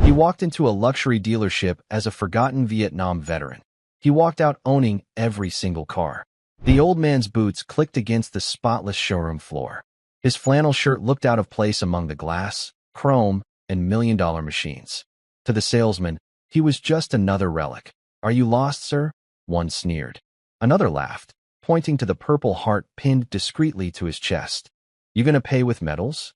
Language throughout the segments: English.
He walked into a luxury dealership as a forgotten Vietnam veteran. He walked out owning every single car. The old man's boots clicked against the spotless showroom floor. His flannel shirt looked out of place among the glass, chrome, and million-dollar machines. To the salesman, he was just another relic. "Are you lost, sir?" One sneered. Another laughed, pointing to the purple heart pinned discreetly to his chest. "You gonna pay with medals?"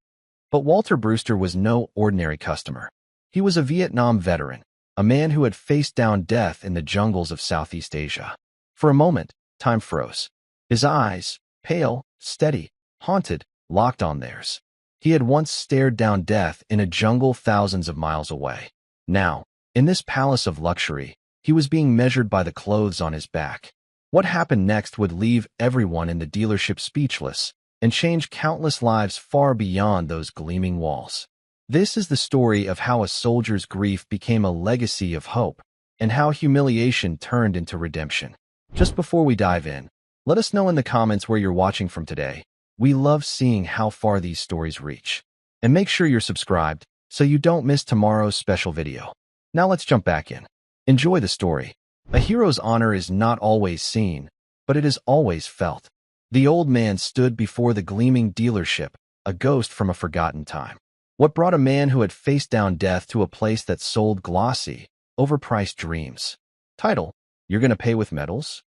But Walter Brewster was no ordinary customer. He was a Vietnam veteran, a man who had faced down death in the jungles of Southeast Asia. For a moment, time froze. His eyes, pale, steady, haunted, locked on theirs. He had once stared down death in a jungle thousands of miles away. Now, in this palace of luxury, he was being measured by the clothes on his back. What happened next would leave everyone in the dealership speechless and change countless lives far beyond those gleaming walls. This is the story of how a soldier's grief became a legacy of hope and how humiliation turned into redemption. Just before we dive in, let us know in the comments where you're watching from today. We love seeing how far these stories reach. And make sure you're subscribed so you don't miss tomorrow's special video. Now let's jump back in. Enjoy the story. A hero's honor is not always seen, but it is always felt. The old man stood before the gleaming dealership, a ghost from a forgotten time. What brought a man who had faced down death to a place that sold glossy, overpriced dreams? Title: You're gonna pay with medals?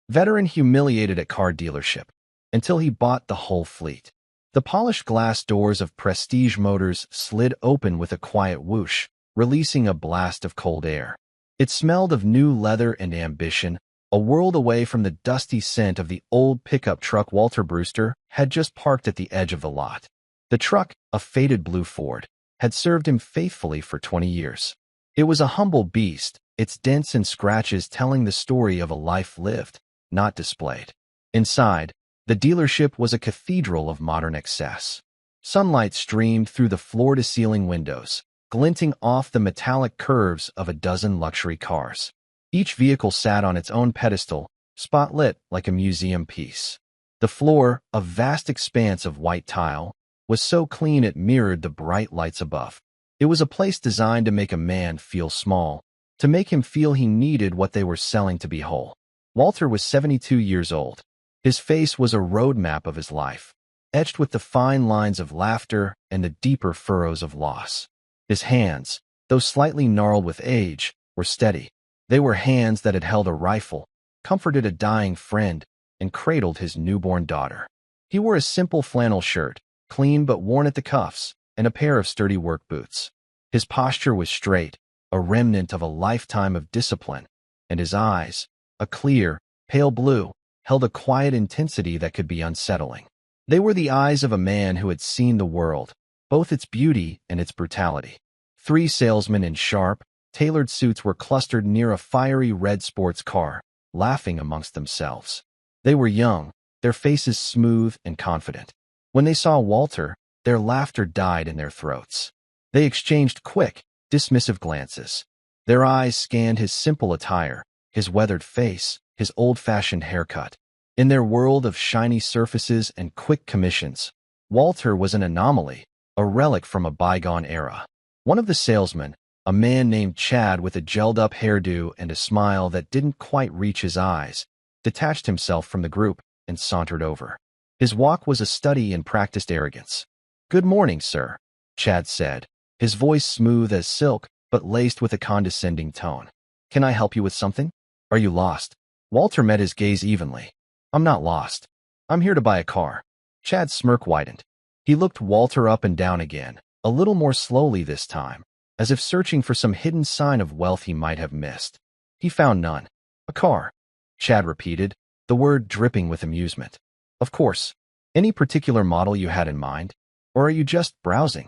Veteran humiliated at car dealership until he bought the whole fleet. The polished glass doors of Prestige Motors slid open with a quiet whoosh, releasing a blast of cold air. It smelled of new leather and ambition, a world away from the dusty scent of the old pickup truck Walter Brewster had just parked at the edge of the lot. The truck, a faded blue Ford, had served him faithfully for 20 years. It was a humble beast, its dents and scratches telling the story of a life lived, not displayed. Inside, the dealership was a cathedral of modern excess. Sunlight streamed through the floor-to-ceiling windows, glinting off the metallic curves of a dozen luxury cars. Each vehicle sat on its own pedestal, spotlit like a museum piece. The floor, a vast expanse of white tile, was so clean it mirrored the bright lights above. It was a place designed to make a man feel small, to make him feel he needed what they were selling to be whole. Walter was 72 years old. His face was a roadmap of his life, etched with the fine lines of laughter and the deeper furrows of loss. His hands, though slightly gnarled with age, were steady. They were hands that had held a rifle, comforted a dying friend, and cradled his newborn daughter. He wore a simple flannel shirt, clean but worn at the cuffs, and a pair of sturdy work boots. His posture was straight, a remnant of a lifetime of discipline, and his eyes, a clear, pale blue, held a quiet intensity that could be unsettling. They were the eyes of a man who had seen the world, both its beauty and its brutality. 3 salesmen in sharp, tailored suits were clustered near a fiery red sports car, laughing amongst themselves. They were young, their faces smooth and confident. When they saw Walter, their laughter died in their throats. They exchanged quick, dismissive glances. Their eyes scanned his simple attire, his weathered face, his old-fashioned haircut. In their world of shiny surfaces and quick commissions, Walter was an anomaly, a relic from a bygone era. One of the salesmen, a man named Chad with a gelled-up hairdo and a smile that didn't quite reach his eyes, detached himself from the group and sauntered over. His walk was a study in practiced arrogance. "Good morning, sir," Chad said, his voice smooth as silk but laced with a condescending tone. "Can I help you with something? Are you lost?" Walter met his gaze evenly. "I'm not lost. I'm here to buy a car." Chad's smirk widened. He looked Walter up and down again, a little more slowly this time, as if searching for some hidden sign of wealth he might have missed. He found none. "A car," Chad repeated, the word dripping with amusement. "Of course. Any particular model you had in mind? Or are you just browsing?"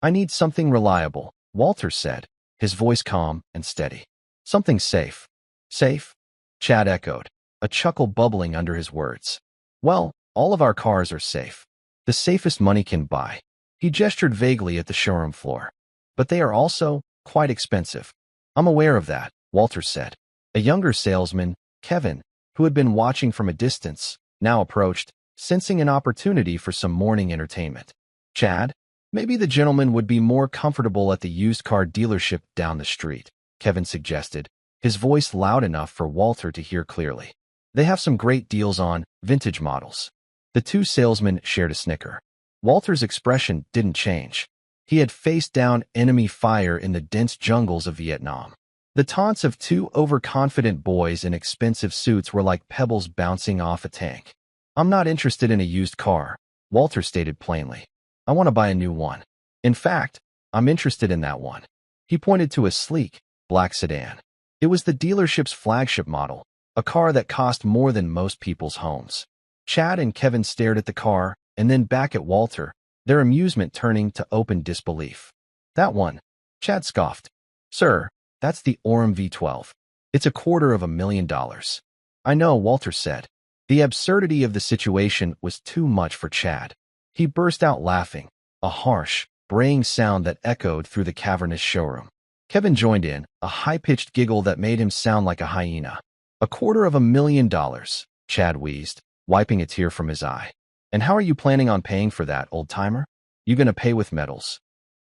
"I need something reliable," Walter said, his voice calm and steady. "Something safe." "Safe?" Chad echoed, a chuckle bubbling under his words. "Well, all of our cars are safe. The safest money can buy." He gestured vaguely at the showroom floor. "But they are also quite expensive." "I'm aware of that," Walter said. A younger salesman, Kevin, who had been watching from a distance, now approached, sensing an opportunity for some morning entertainment. "Chad, Maybe the gentleman would be more comfortable at the used car dealership down the street, Kevin suggested, his voice loud enough for Walter to hear clearly. They have some great deals on vintage models. The two salesmen shared a snicker. Walter's expression didn't change. He had faced down enemy fire in the dense jungles of Vietnam. The taunts of two overconfident boys in expensive suits were like pebbles bouncing off a tank. I'm not interested in a used car, Walter stated plainly. I want to buy a new one. In fact, I'm interested in that one. He pointed to a sleek, black sedan. It was the dealership's flagship model, a car that cost more than most people's homes. Chad and Kevin stared at the car and then back at Walter, their amusement turning to open disbelief. That one, Chad scoffed. Sir, that's the Orem V12. It's $250,000. I know, Walter said. The absurdity of the situation was too much for Chad. He burst out laughing, a harsh, braying sound that echoed through the cavernous showroom. Kevin joined in, a high-pitched giggle that made him sound like a hyena. $250,000, Chad wheezed, wiping a tear from his eye. And how are you planning on paying for that, old-timer? You gonna pay with metals?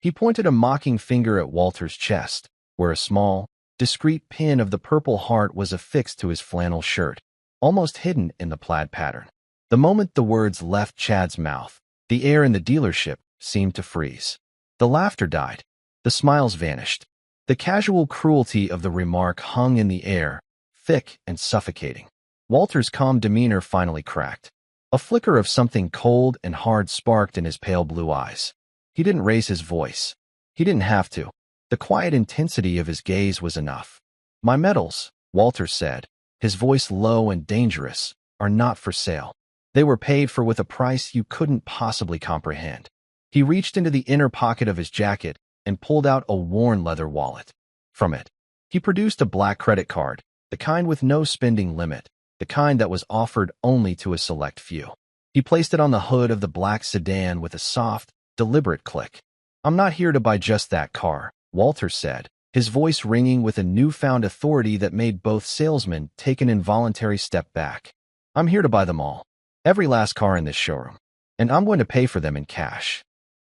He pointed a mocking finger at Walter's chest, where a small, discreet pin of the Purple Heart was affixed to his flannel shirt, almost hidden in the plaid pattern. The moment the words left Chad's mouth, the air in the dealership seemed to freeze. The laughter died. The smiles vanished. The casual cruelty of the remark hung in the air, thick and suffocating. Walter's calm demeanor finally cracked. A flicker of something cold and hard sparked in his pale blue eyes. He didn't raise his voice. He didn't have to. The quiet intensity of his gaze was enough. My metals, Walter said, his voice low and dangerous, are not for sale. They were paid for with a price you couldn't possibly comprehend. He reached into the inner pocket of his jacket and pulled out a worn leather wallet. From it, he produced a black credit card, the kind with no spending limit, the kind that was offered only to a select few. He placed it on the hood of the black sedan with a soft, deliberate click. I'm not here to buy just that car, Walter said, his voice ringing with a newfound authority that made both salesmen take an involuntary step back. I'm here to buy them all. Every last car in this showroom. And I'm going to pay for them in cash.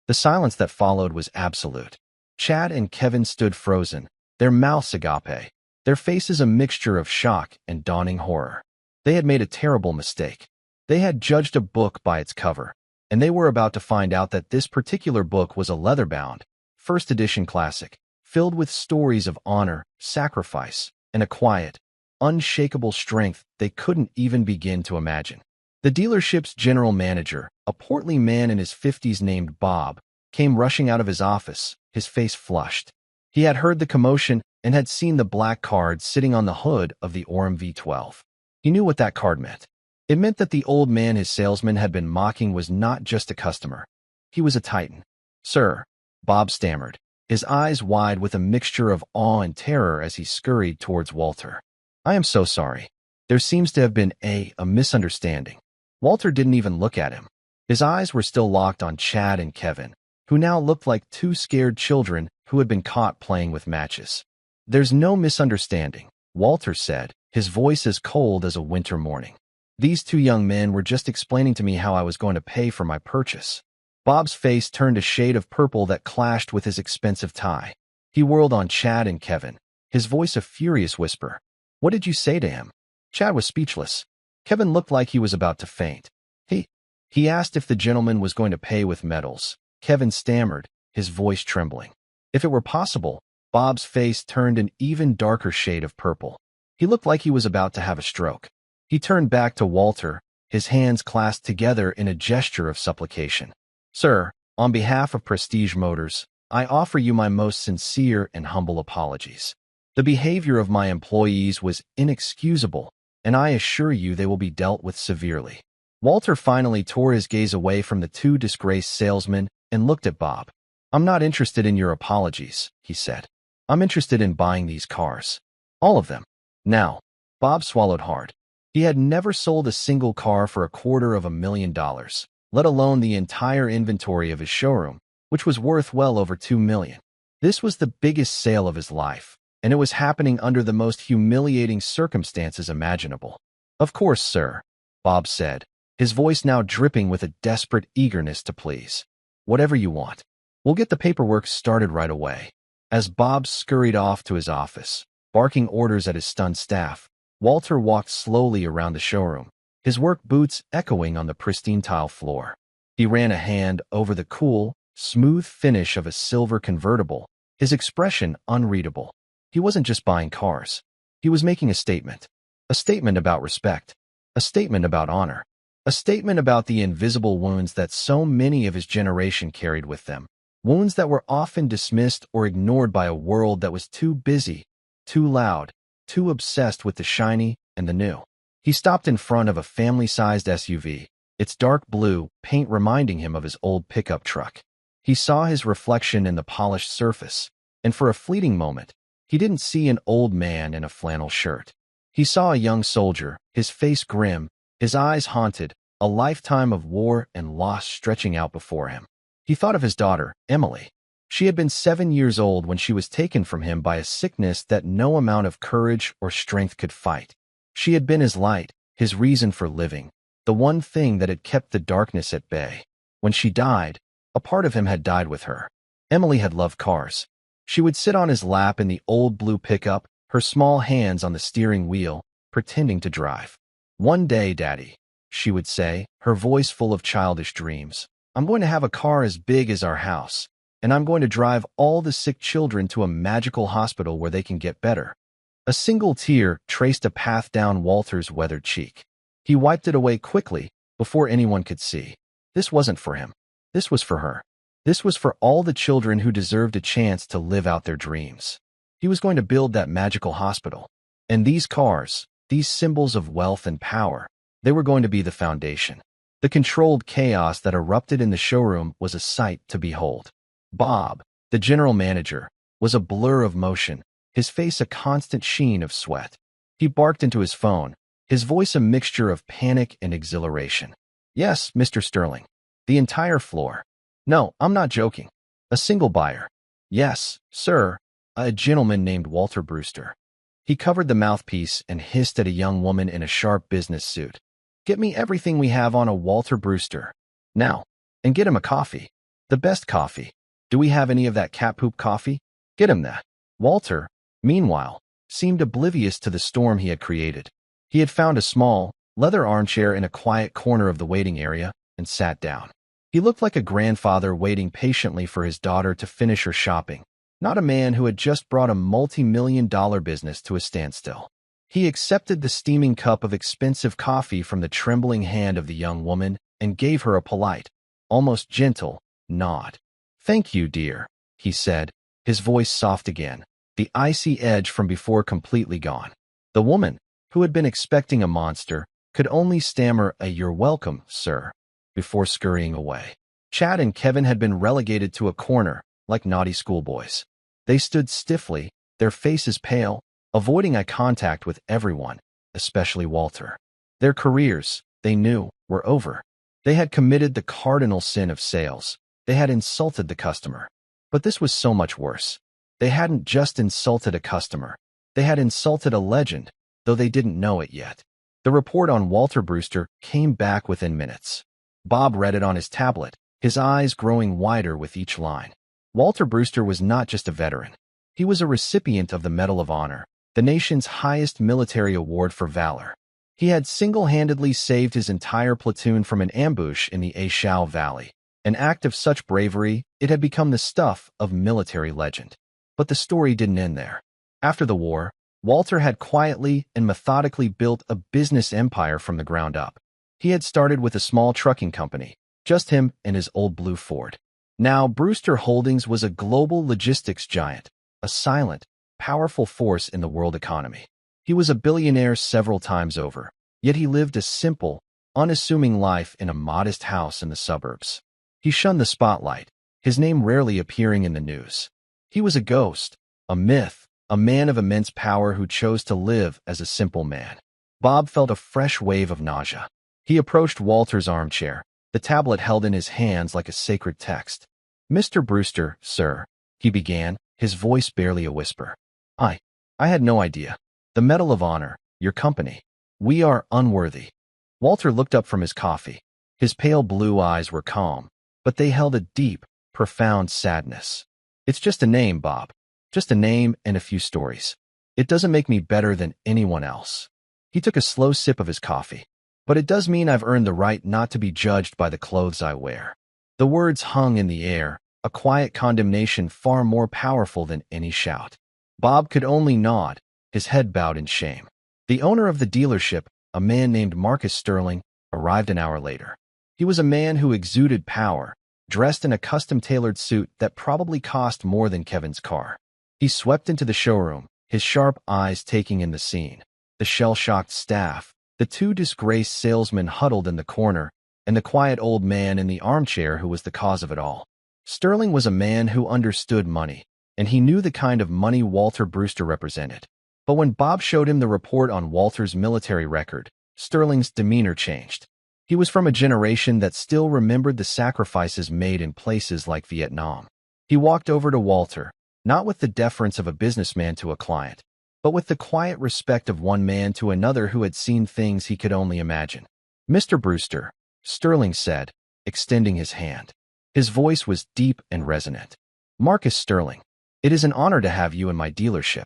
The silence that followed was absolute. Chad and Kevin stood frozen, their mouths agape, their faces a mixture of shock and dawning horror. They had made a terrible mistake. They had judged a book by its cover, and they were about to find out that this particular book was a leather-bound, first edition classic, filled with stories of honor, sacrifice, and a quiet, unshakable strength they couldn't even begin to imagine. The dealership's general manager, a portly man in his 50s named Bob, came rushing out of his office, his face flushed. He had heard the commotion and had seen the black card sitting on the hood of the Orem V12. He knew what that card meant. It meant that the old man his salesman had been mocking was not just a customer. He was a titan. Sir, Bob stammered, his eyes wide with a mixture of awe and terror as he scurried towards Walter. I am so sorry. There seems to have been a misunderstanding. Walter didn't even look at him. His eyes were still locked on Chad and Kevin, who now looked like two scared children who had been caught playing with matches. There's no misunderstanding, Walter said, his voice as cold as a winter morning. These two young men were just explaining to me how I was going to pay for my purchase. Bob's face turned a shade of purple that clashed with his expensive tie. He whirled on Chad and Kevin, his voice a furious whisper. What did you say to him? Chad was speechless. Kevin looked like he was about to faint. He asked if the gentleman was going to pay with metals. Kevin stammered, his voice trembling. If it were possible, Bob's face turned an even darker shade of purple. He looked like he was about to have a stroke. He turned back to Walter, his hands clasped together in a gesture of supplication. Sir, on behalf of Prestige Motors, I offer you my most sincere and humble apologies. The behavior of my employees was inexcusable, and I assure you they will be dealt with severely. Walter finally tore his gaze away from the two disgraced salesmen and looked at Bob. I'm not interested in your apologies, he said. I'm interested in buying these cars. All of them. Now, Bob swallowed hard. He had never sold a single car for $250,000, let alone the entire inventory of his showroom, which was worth well over $2 million. This was the biggest sale of his life, and it was happening under the most humiliating circumstances imaginable. Of course, sir, Bob said, his voice now dripping with a desperate eagerness to please. Whatever you want. We'll get the paperwork started right away." As Bob scurried off to his office, barking orders at his stunned staff, Walter walked slowly around the showroom, his work boots echoing on the pristine tile floor. He ran a hand over the cool, smooth finish of a silver convertible, his expression unreadable. He wasn't just buying cars. He was making a statement. A statement about respect. A statement about honor. A statement about the invisible wounds that so many of his generation carried with them. Wounds that were often dismissed or ignored by a world that was too busy, too loud, too obsessed with the shiny and the new. He stopped in front of a family-sized SUV, its dark blue paint reminding him of his old pickup truck. He saw his reflection in the polished surface, and for a fleeting moment, he didn't see an old man in a flannel shirt. He saw a young soldier, his face grim, his eyes haunted, a lifetime of war and loss stretching out before him. He thought of his daughter, Emily. She had been 7 years old when she was taken from him by a sickness that no amount of courage or strength could fight. She had been his light, his reason for living, the one thing that had kept the darkness at bay. When she died, a part of him had died with her. Emily had loved cars. She would sit on his lap in the old blue pickup, her small hands on the steering wheel, pretending to drive. "One day, Daddy," she would say, her voice full of childish dreams, "I'm going to have a car as big as our house, and I'm going to drive all the sick children to a magical hospital where they can get better." A single tear traced a path down Walter's weathered cheek. He wiped it away quickly, before anyone could see. This wasn't for him. This was for her. This was for all the children who deserved a chance to live out their dreams. He was going to build that magical hospital. And these cars, these symbols of wealth and power, they were going to be the foundation. The controlled chaos that erupted in the showroom was a sight to behold. Bob, the general manager, was a blur of motion, his face a constant sheen of sweat. He barked into his phone, his voice a mixture of panic and exhilaration. "Yes, Mr. Sterling. The entire floor. No, I'm not joking. A single buyer. Yes, sir, a gentleman named Walter Brewster." He covered the mouthpiece and hissed at a young woman in a sharp business suit. "Get me everything we have on a Walter Brewster. Now, and get him a coffee. The best coffee. Do we have any of that cat poop coffee? Get him that." Walter, meanwhile, seemed oblivious to the storm he had created. He had found a small, leather armchair in a quiet corner of the waiting area and sat down. He looked like a grandfather waiting patiently for his daughter to finish her shopping, not a man who had just brought a multi-million-dollar business to a standstill. He accepted the steaming cup of expensive coffee from the trembling hand of the young woman and gave her a polite, almost gentle, nod. "Thank you, dear," he said, his voice soft again, the icy edge from before completely gone. The woman, who had been expecting a monster, could only stammer a "You're welcome, sir," before scurrying away. Chad and Kevin had been relegated to a corner, like naughty schoolboys. They stood stiffly, their faces pale, avoiding eye contact with everyone, especially Walter. Their careers, they knew, were over. They had committed the cardinal sin of sales. They had insulted the customer. But this was so much worse. They hadn't just insulted a customer. They had insulted a legend, though they didn't know it yet. The report on Walter Brewster came back within minutes. Bob read it on his tablet, his eyes growing wider with each line. Walter Brewster was not just a veteran. He was a recipient of the Medal of Honor, the nation's highest military award for valor. He had single-handedly saved his entire platoon from an ambush in the Ashau Valley, an act of such bravery it had become the stuff of military legend. But the story didn't end there. After the war, Walter had quietly and methodically built a business empire from the ground up. He had started with a small trucking company, just him and his old blue Ford. Now Brewster Holdings was a global logistics giant, a silent, powerful force in the world economy. He was a billionaire several times over, yet he lived a simple, unassuming life in a modest house in the suburbs. He shunned the spotlight, his name rarely appearing in the news. He was a ghost, a myth, a man of immense power who chose to live as a simple man. Bob felt a fresh wave of nausea. He approached Walter's armchair, the tablet held in his hands like a sacred text. "Mr. Brewster, sir," he began, his voice barely a whisper. I had no idea. The Medal of Honor, your company. We are unworthy." Walter looked up from his coffee. His pale blue eyes were calm, but they held a deep, profound sadness. It's just a name, Bob. Just a name and a few stories. It doesn't make me better than anyone else. He took a slow sip of his coffee. But it does mean I've earned the right not to be judged by the clothes I wear. The words hung in the air, a quiet condemnation far more powerful than any shout. Bob could only nod, his head bowed in shame. The owner of the dealership, a man named Marcus Sterling, arrived an hour later. He was a man who exuded power, dressed in a custom-tailored suit that probably cost more than Kevin's car. He swept into the showroom, his sharp eyes taking in the scene. The shell-shocked staff, the two disgraced salesmen huddled in the corner, and the quiet old man in the armchair who was the cause of it all. Sterling was a man who understood money, and he knew the kind of money Walter Brewster represented. But when Bob showed him the report on Walter's military record, Sterling's demeanor changed. He was from a generation that still remembered the sacrifices made in places like Vietnam. He walked over to Walter, not with the deference of a businessman to a client, but with the quiet respect of one man to another who had seen things he could only imagine. "Mr. Brewster," Sterling said, extending his hand. His voice was deep and resonant. "Marcus Sterling, it is an honor to have you in my dealership."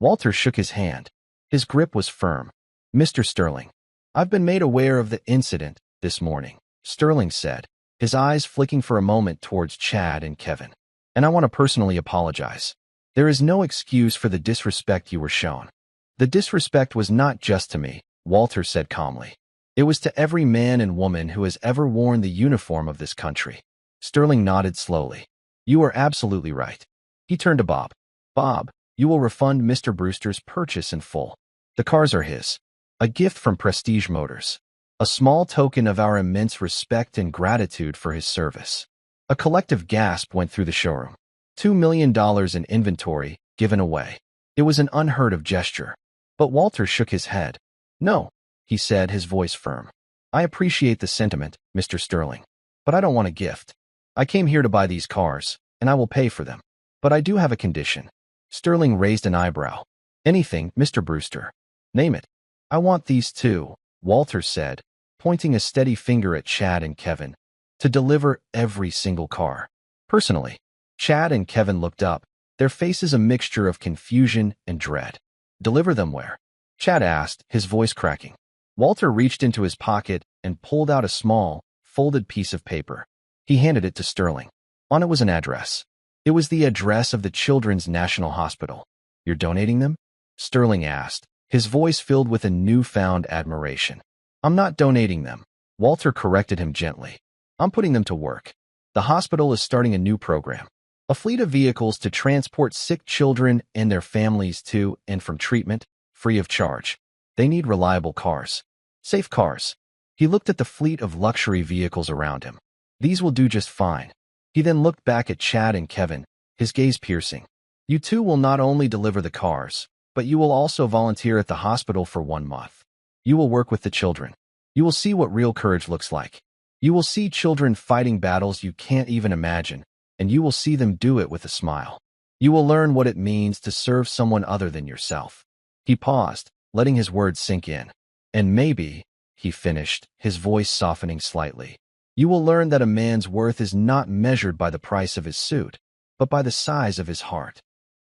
Walter shook his hand. His grip was firm. "Mr. Sterling, I've been made aware of the incident this morning," Sterling said, his eyes flicking for a moment towards Chad and Kevin. "And I want to personally apologize. There is no excuse for the disrespect you were shown." "The disrespect was not just to me," Walter said calmly. "It was to every man and woman who has ever worn the uniform of this country." Sterling nodded slowly. "You are absolutely right." He turned to Bob. "Bob, you will refund Mr. Brewster's purchase in full. The cars are his. A gift from Prestige Motors. A small token of our immense respect and gratitude for his service." A collective gasp went through the showroom. $2 million in inventory given away. It was an unheard of gesture. But Walter shook his head. "No," he said, his voice firm. "I appreciate the sentiment, Mr. Sterling. But I don't want a gift. I came here to buy these cars, and I will pay for them. But I do have a condition." Sterling raised an eyebrow. "Anything, Mr. Brewster. Name it." "I want these two," Walter said, pointing a steady finger at Chad and Kevin, "to deliver every single car. Personally." Chad and Kevin looked up, their faces a mixture of confusion and dread. "Deliver them where?" Chad asked, his voice cracking. Walter reached into his pocket and pulled out a small, folded piece of paper. He handed it to Sterling. On it was an address. It was the address of the Children's National Hospital. "You're donating them?" Sterling asked, his voice filled with a newfound admiration. "I'm not donating them," Walter corrected him gently. "I'm putting them to work. The hospital is starting a new program. A fleet of vehicles to transport sick children and their families to and from treatment, free of charge. They need reliable cars. Safe cars." He looked at the fleet of luxury vehicles around him. "These will do just fine." He then looked back at Chad and Kevin, his gaze piercing. "You two will not only deliver the cars, but you will also volunteer at the hospital for 1 month. You will work with the children. You will see what real courage looks like. You will see children fighting battles you can't even imagine, and you will see them do it with a smile. You will learn what it means to serve someone other than yourself." He paused, letting his words sink in. "And maybe," he finished, his voice softening slightly, "you will learn that a man's worth is not measured by the price of his suit, but by the size of his heart."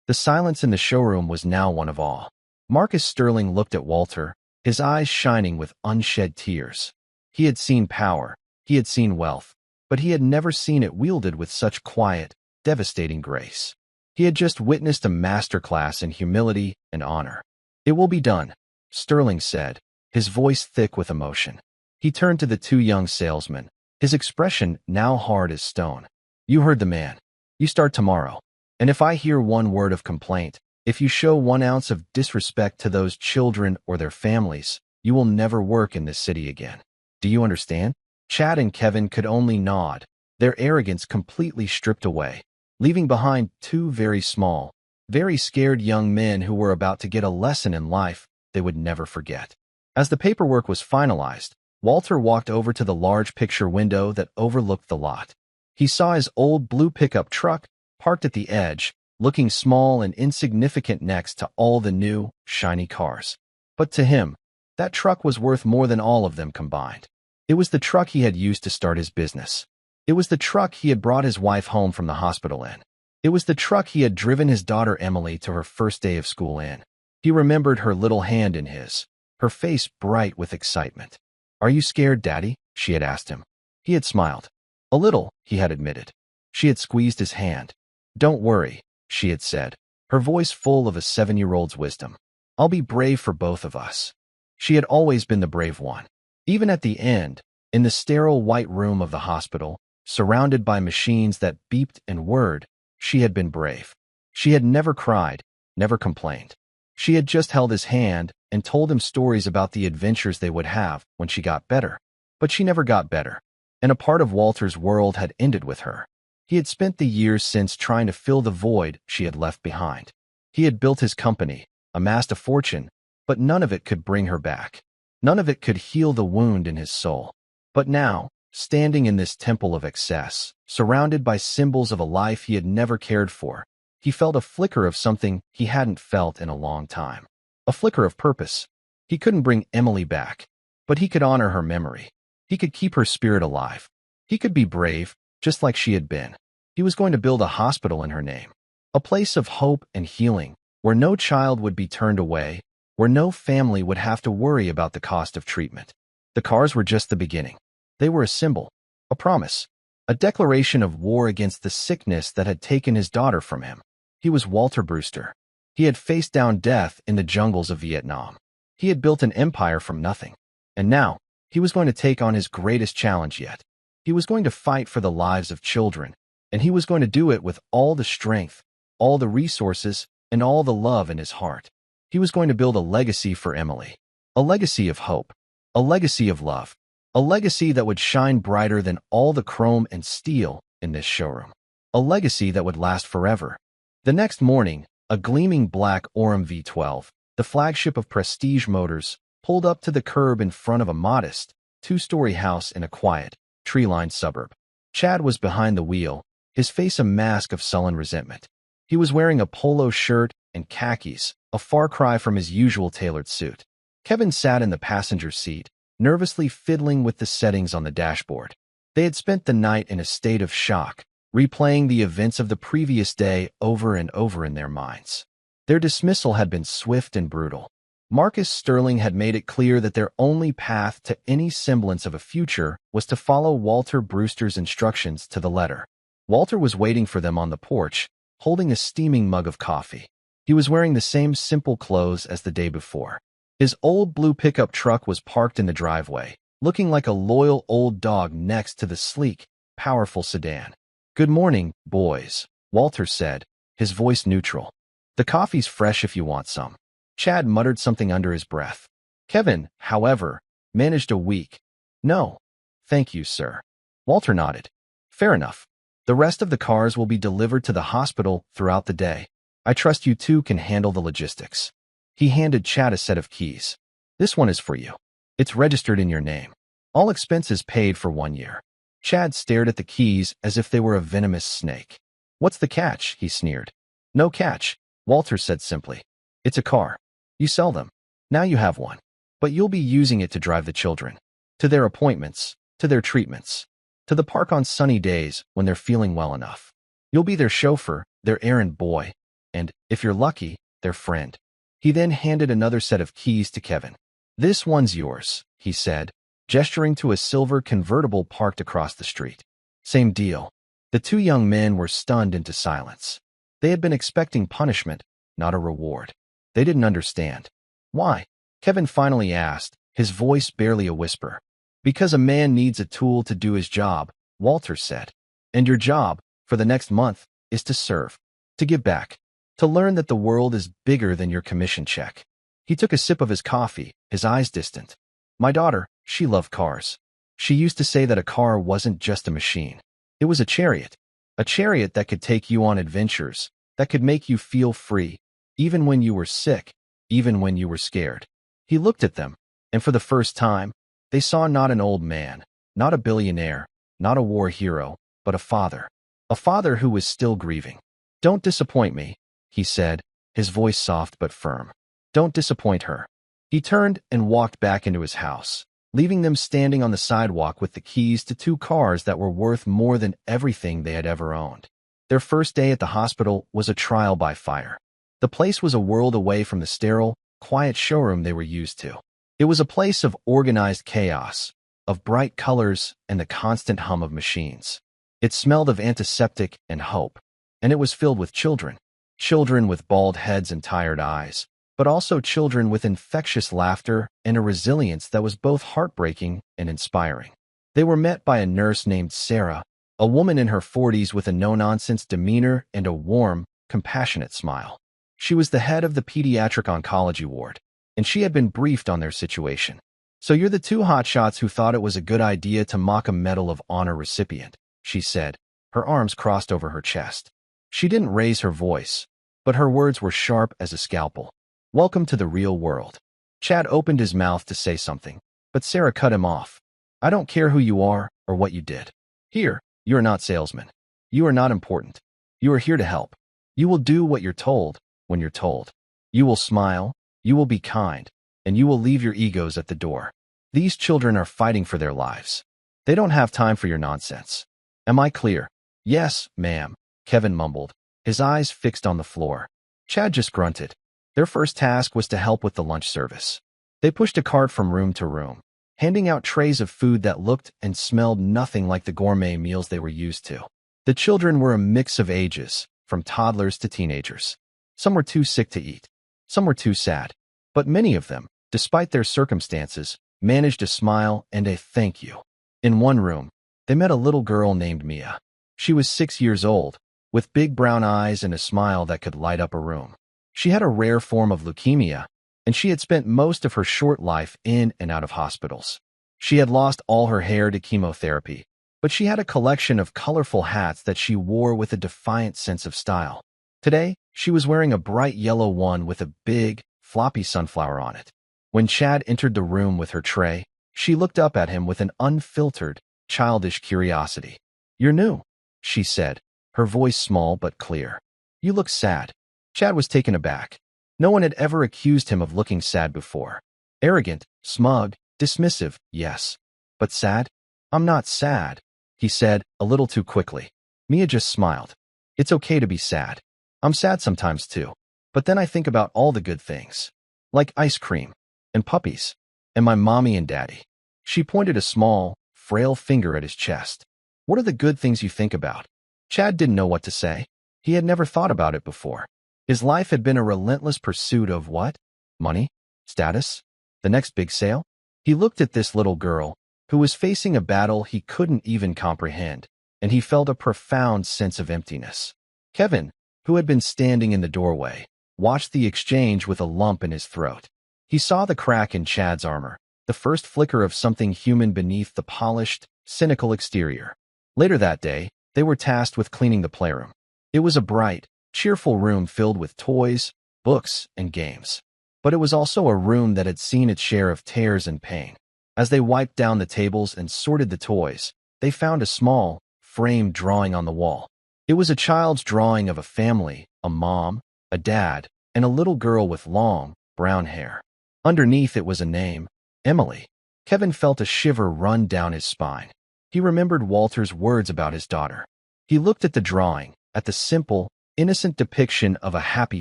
The silence in the showroom was now one of awe. Marcus Sterling looked at Walter, his eyes shining with unshed tears. He had seen power, he had seen wealth, but he had never seen it wielded with such quiet, devastating grace. He had just witnessed a masterclass in humility and honor. "It will be done," Sterling said, his voice thick with emotion. He turned to the two young salesmen, his expression now hard as stone. "You heard the man. You start tomorrow. And if I hear one word of complaint, if you show 1 ounce of disrespect to those children or their families, you will never work in this city again. Do you understand?" Chad and Kevin could only nod, their arrogance completely stripped away, leaving behind 2 very small, very scared young men who were about to get a lesson in life they would never forget. As the paperwork was finalized, Walter walked over to the large picture window that overlooked the lot. He saw his old blue pickup truck parked at the edge, looking small and insignificant next to all the new, shiny cars. But to him, that truck was worth more than all of them combined. It was the truck he had used to start his business. It was the truck he had brought his wife home from the hospital in. It was the truck he had driven his daughter Emily to her first day of school in. He remembered her little hand in his, her face bright with excitement. "Are you scared, Daddy?" she had asked him. He had smiled. "A little," he had admitted. She had squeezed his hand. "Don't worry," she had said, her voice full of a 7-year-old's wisdom. "I'll be brave for both of us." She had always been the brave one. Even at the end, in the sterile white room of the hospital, surrounded by machines that beeped and whirred, she had been brave. She had never cried, never complained. She had just held his hand and told him stories about the adventures they would have when she got better. But she never got better, and a part of Walter's world had ended with her. He had spent the years since trying to fill the void she had left behind. He had built his company, amassed a fortune, but none of it could bring her back. None of it could heal the wound in his soul. But now, standing in this temple of excess, surrounded by symbols of a life he had never cared for, he felt a flicker of something he hadn't felt in a long time. A flicker of purpose. He couldn't bring Emily back, but he could honor her memory. He could keep her spirit alive. He could be brave, just like she had been. He was going to build a hospital in her name. A place of hope and healing, where no child would be turned away, where no family would have to worry about the cost of treatment. The cars were just the beginning. They were a symbol, a promise, a declaration of war against the sickness that had taken his daughter from him. He was Walter Brewster. He had faced down death in the jungles of Vietnam. He had built an empire from nothing. And now, he was going to take on his greatest challenge yet. He was going to fight for the lives of children, and he was going to do it with all the strength, all the resources, and all the love in his heart. He was going to build a legacy for Emily, a legacy of hope, a legacy of love, a legacy that would shine brighter than all the chrome and steel in this showroom, a legacy that would last forever. The next morning, a gleaming black Orem V12, the flagship of Prestige Motors, pulled up to the curb in front of a modest, 2-story house in a quiet, tree-lined suburb. Chad was behind the wheel, his face a mask of sullen resentment. He was wearing a polo shirt and khakis, a far cry from his usual tailored suit. Kevin sat in the passenger seat, nervously fiddling with the settings on the dashboard. They had spent the night in a state of shock, replaying the events of the previous day over and over in their minds. Their dismissal had been swift and brutal. Marcus Sterling had made it clear that their only path to any semblance of a future was to follow Walter Brewster's instructions to the letter. Walter was waiting for them on the porch, holding a steaming mug of coffee. He was wearing the same simple clothes as the day before. His old blue pickup truck was parked in the driveway, looking like a loyal old dog next to the sleek, powerful sedan. "Good morning, boys," Walter said, his voice neutral. "The coffee's fresh if you want some." Chad muttered something under his breath. Kevin, however, managed a weak, "No, thank you, sir." Walter nodded. "Fair enough. The rest of the cars will be delivered to the hospital throughout the day. I trust you two can handle the logistics." He handed Chad a set of keys. "This one is for you. It's registered in your name. All expenses paid for 1 year." Chad stared at the keys as if they were a venomous snake. "What's the catch?" he sneered. "No catch," Walter said simply. "It's a car. You sell them. Now you have one. But you'll be using it to drive the children. To their appointments, to their treatments, to the park on sunny days when they're feeling well enough. You'll be their chauffeur, their errand boy, and, if you're lucky, their friend." He then handed another set of keys to Kevin. "This one's yours," he said, gesturing to a silver convertible parked across the street. "Same deal." The two young men were stunned into silence. They had been expecting punishment, not a reward. They didn't understand. "Why?" Kevin finally asked, his voice barely a whisper. "Because a man needs a tool to do his job," Walter said. "And your job, for the next month, is to serve, to give back, to learn that the world is bigger than your commission check." He took a sip of his coffee, his eyes distant. "My daughter, she loved cars. She used to say that a car wasn't just a machine. It was a chariot that could take you on adventures, that could make you feel free, even when you were sick, even when you were scared." He looked at them, and for the first time, they saw not an old man, not a billionaire, not a war hero, but a father who was still grieving. "Don't disappoint me," he said, his voice soft but firm. "Don't disappoint her." He turned and walked back into his house. leaving them standing on the sidewalk with the keys to two cars that were worth more than everything they had ever owned. Their first day at the hospital was a trial by fire. The place was a world away from the sterile, quiet showroom they were used to. It was a place of organized chaos, of bright colors and the constant hum of machines. It smelled of antiseptic and hope, and it was filled with children. Children with bald heads and tired eyes, but also children with infectious laughter and a resilience that was both heartbreaking and inspiring. They were met by a nurse named Sarah, a woman in her 40s with a no-nonsense demeanor and a warm, compassionate smile. She was the head of the pediatric oncology ward, and she had been briefed on their situation. "So you're the two hotshots who thought it was a good idea to mock a Medal of Honor recipient," she said, her arms crossed over her chest. She didn't raise her voice, but her words were sharp as a scalpel. "Welcome to the real world." Chad opened his mouth to say something, but Sarah cut him off. "I don't care who you are or what you did. Here, you are not salesmen. You are not important. You are here to help. You will do what you're told when you're told. You will smile, you will be kind, and you will leave your egos at the door. These children are fighting for their lives. They don't have time for your nonsense. Am I clear?" "Yes, ma'am," Kevin mumbled, his eyes fixed on the floor. Chad just grunted. Their first task was to help with the lunch service. They pushed a cart from room to room, handing out trays of food that looked and smelled nothing like the gourmet meals they were used to. The children were a mix of ages, from toddlers to teenagers. Some were too sick to eat. Some were too sad. But many of them, despite their circumstances, managed a smile and a thank you. In one room, they met a little girl named Mia. She was 6 years old, with big brown eyes and a smile that could light up a room. She had a rare form of leukemia, and she had spent most of her short life in and out of hospitals. She had lost all her hair to chemotherapy, but she had a collection of colorful hats that she wore with a defiant sense of style. Today, she was wearing a bright yellow one with a big, floppy sunflower on it. When Chad entered the room with her tray, she looked up at him with an unfiltered, childish curiosity. "You're new," she said, her voice small but clear. "You look sad." Chad was taken aback. No one had ever accused him of looking sad before. Arrogant, smug, dismissive, yes. But sad? "I'm not sad," he said, a little too quickly. Mia just smiled. "It's okay to be sad. I'm sad sometimes too. But then I think about all the good things. Like ice cream, and puppies, and my mommy and daddy." She pointed a small, frail finger at his chest. "What are the good things you think about?" Chad didn't know what to say. He had never thought about it before. His life had been a relentless pursuit of what? Money? Status? The next big sale? He looked at this little girl, who was facing a battle he couldn't even comprehend, and he felt a profound sense of emptiness. Kevin, who had been standing in the doorway, watched the exchange with a lump in his throat. He saw the crack in Chad's armor, the first flicker of something human beneath the polished, cynical exterior. Later that day, they were tasked with cleaning the playroom. It was a bright, cheerful room filled with toys, books, and games. But it was also a room that had seen its share of tears and pain. As they wiped down the tables and sorted the toys, they found a small, framed drawing on the wall. It was a child's drawing of a family, a mom, a dad, and a little girl with long, brown hair. Underneath it was a name, Emily. Kevin felt a shiver run down his spine. He remembered Walter's words about his daughter. He looked at the drawing, at the simple, innocent depiction of a happy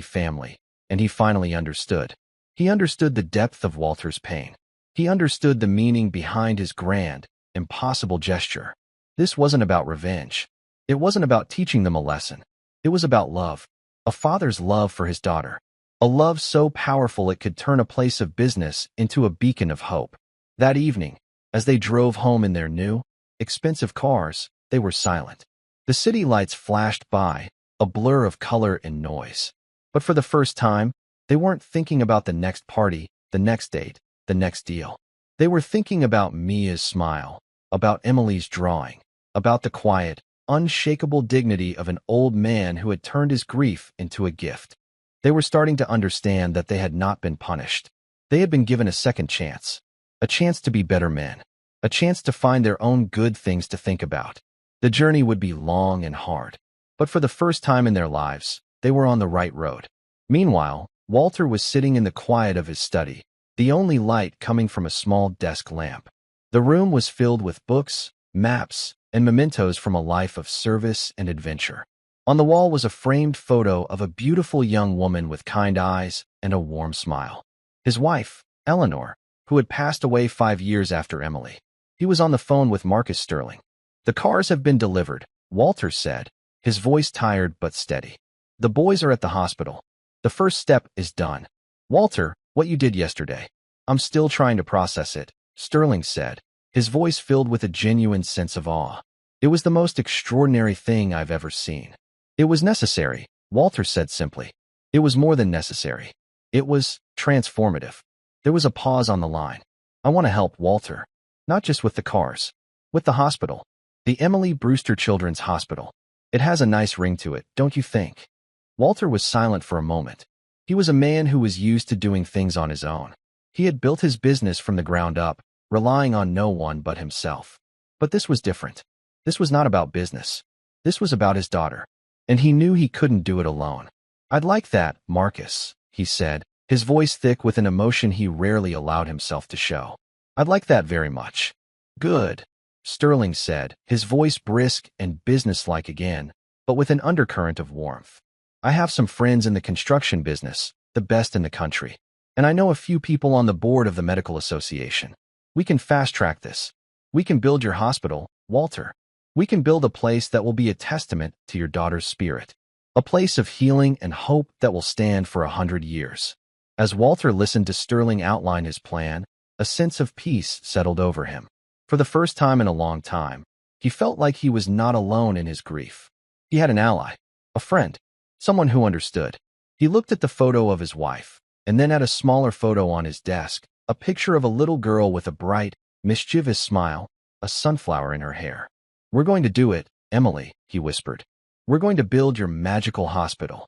family, and he finally understood. He understood the depth of Walter's pain. He understood the meaning behind his grand, impossible gesture. This wasn't about revenge. It wasn't about teaching them a lesson. It was about love. A father's love for his daughter. A love so powerful it could turn a place of business into a beacon of hope. That evening, as they drove home in their new, expensive cars, they were silent. The city lights flashed by, a blur of color and noise. But for the first time, they weren't thinking about the next party, the next date, the next deal. They were thinking about Mia's smile, about Emily's drawing, about the quiet, unshakable dignity of an old man who had turned his grief into a gift. They were starting to understand that they had not been punished. They had been given a second chance. A chance to be better men. A chance to find their own good things to think about. The journey would be long and hard. But for the first time in their lives, they were on the right road. Meanwhile, Walter was sitting in the quiet of his study, the only light coming from a small desk lamp. The room was filled with books, maps, and mementos from a life of service and adventure. On the wall was a framed photo of a beautiful young woman with kind eyes and a warm smile. His wife, Eleanor, who had passed away 5 years after Emily. He was on the phone with Marcus Sterling. "The cars have been delivered," Walter said, his voice tired but steady. "The boys are at the hospital. The first step is done." "Walter, what you did yesterday. I'm still trying to process it," Sterling said, his voice filled with a genuine sense of awe. "It was the most extraordinary thing I've ever seen." "It was necessary," Walter said simply. "It was more than necessary. It was transformative." There was a pause on the line. "I want to help, Walter. Not just with the cars. With the hospital. The Emily Brewster Children's Hospital. It has a nice ring to it, don't you think?" Walter was silent for a moment. He was a man who was used to doing things on his own. He had built his business from the ground up, relying on no one but himself. But this was different. This was not about business. This was about his daughter. And he knew he couldn't do it alone. "I'd like that, Marcus," he said, his voice thick with an emotion he rarely allowed himself to show. "I'd like that very much." "Good," Sterling said, his voice brisk and businesslike again, but with an undercurrent of warmth. "I have some friends in the construction business, the best in the country. And I know a few people on the board of the Medical Association. We can fast-track this. We can build your hospital, Walter. We can build a place that will be a testament to your daughter's spirit. A place of healing and hope that will stand for 100 years. As Walter listened to Sterling outline his plan, a sense of peace settled over him. For the first time in a long time, he felt like he was not alone in his grief. He had an ally, a friend, someone who understood. He looked at the photo of his wife, and then at a smaller photo on his desk, a picture of a little girl with a bright, mischievous smile, a sunflower in her hair. "We're going to do it, Emily," he whispered. "We're going to build your magical hospital."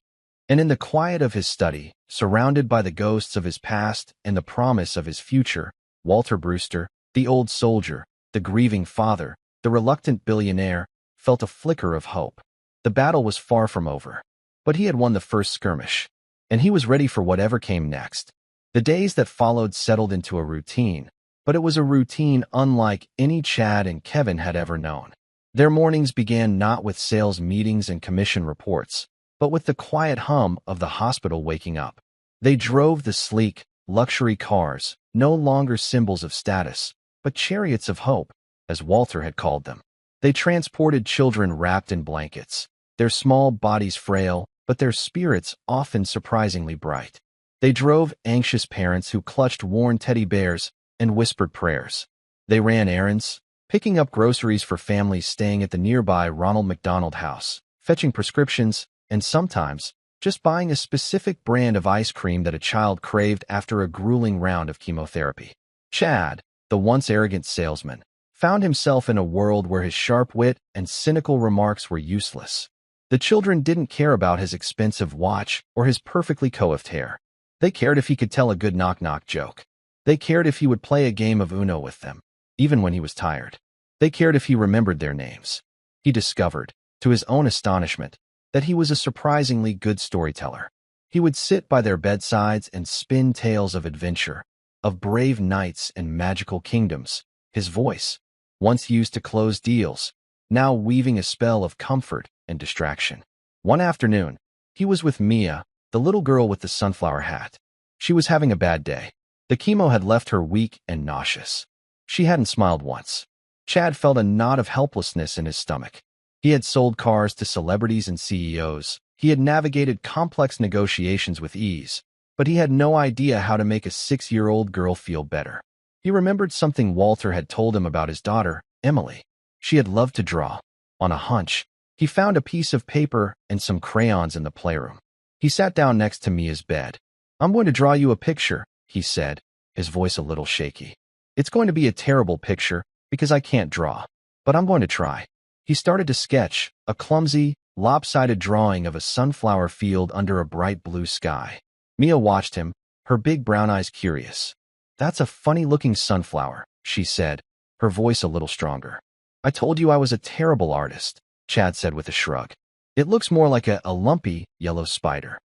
And in the quiet of his study, surrounded by the ghosts of his past and the promise of his future, Walter Brewster, the old soldier, the grieving father, the reluctant billionaire, felt a flicker of hope. The battle was far from over. But he had won the first skirmish, and he was ready for whatever came next. The days that followed settled into a routine, but it was a routine unlike any Chad and Kevin had ever known. Their mornings began not with sales meetings and commission reports, but with the quiet hum of the hospital waking up. They drove the sleek, luxury cars, no longer symbols of status, but chariots of hope, as Walter had called them. They transported children wrapped in blankets, their small bodies frail, but their spirits often surprisingly bright. They drove anxious parents who clutched worn teddy bears and whispered prayers. They ran errands, picking up groceries for families staying at the nearby Ronald McDonald House, fetching prescriptions, and sometimes just buying a specific brand of ice cream that a child craved after a grueling round of chemotherapy. Chad, the once arrogant salesman, found himself in a world where his sharp wit and cynical remarks were useless. The children didn't care about his expensive watch or his perfectly coiffed hair. They cared if he could tell a good knock-knock joke. They cared if he would play a game of Uno with them, even when he was tired. They cared if he remembered their names. He discovered, to his own astonishment, that he was a surprisingly good storyteller. He would sit by their bedsides and spin tales of adventure, of brave knights and magical kingdoms. His voice, once used to close deals, now weaving a spell of comfort and distraction. One afternoon, he was with Mia, the little girl with the sunflower hat. She was having a bad day. The chemo had left her weak and nauseous. She hadn't smiled once. Chad felt a knot of helplessness in his stomach. He had sold cars to celebrities and CEOs. He had navigated complex negotiations with ease, but he had no idea how to make a 6-year-old girl feel better. He remembered something Walter had told him about his daughter, Emily. She had loved to draw. On a hunch, he found a piece of paper and some crayons in the playroom. He sat down next to Mia's bed. "I'm going to draw you a picture," he said, his voice a little shaky. "It's going to be a terrible picture because I can't draw, but I'm going to try." He started to sketch, a clumsy, lopsided drawing of a sunflower field under a bright blue sky. Mia watched him, her big brown eyes curious. "That's a funny-looking sunflower," she said, her voice a little stronger. "I told you I was a terrible artist," Chad said with a shrug. "It looks more like a lumpy, yellow spider."